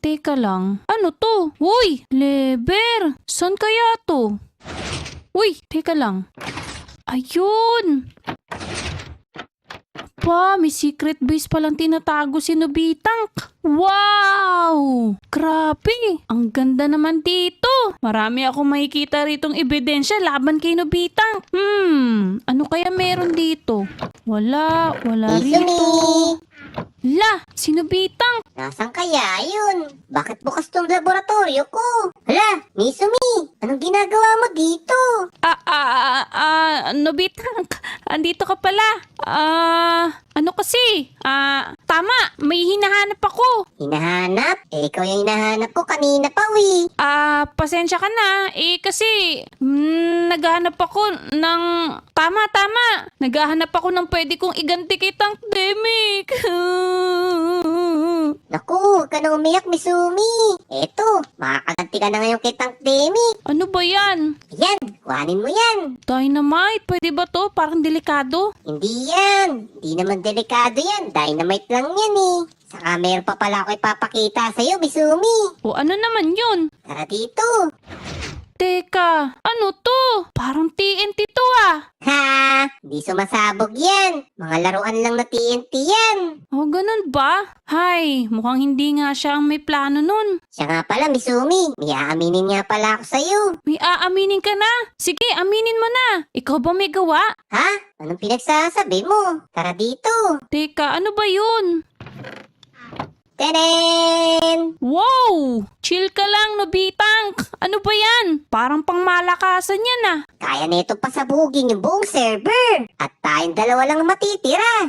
Teka lang. Ano to? Uy! Lever! Saan kaya to? Uy! Teka lang. Ayun! Pa, may secret base palang tinatago si Nobitang. Wow! Grabe! Ang ganda naman dito. Marami akong makikita ritong ebidensya laban kay Nobitang. Ano kaya meron dito? Wala rito. Izumi! La, si Nobitang. Nasaan kaya yun? Bakit bukas tong laboratorio ko? Hala, Mizumi! Anong ginagawa mo dito? Nobitang, andito ka pala. Ano kasi? Tama, may hinahanap ako. Hinahanap? Ikaw yung hinahanap ko kanina pa, wi. Pasensya ka na. Kasi, naghahanap ako ng... Tama. Naghahanap ako ng pwede kong iganti kay Tank Demic. Naku, huwag ka na umiyak, Mizumi. Eto, makakaganti ka na ngayon kay Tank Demi. Ano ba yan? Yan, kuhanin mo yan. Dynamite, pwede ba to? Parang delikado. Hindi yan. Hindi naman delikado yan. Dynamite lang yan eh. Saka meron pa pala ako ipapakita sa'yo, Mizumi. O ano naman yun? Tara dito. Teka, ano to? Parang TNT to ah. Ha! Di sumasabog yan. Mga laruan lang na TNT yan. O ganun ba? Hay, mukhang hindi nga siya ang may plano nun. Siya nga pala, Mizumi. May aaminin nga pala ako sa'yo. May aaminin ka na? Sige, aminin mo na. Ikaw ba may gawa? Ha? Anong pinagsasabi mo? Tara dito. Teka, ano ba yun? Tenen! Wow! Chill ka lang, Nobitang. Ano ba yan? Parang pangmalakasan yan ah. Kaya nito pasabugin yung buong server. At tayong dalawa lang matitira.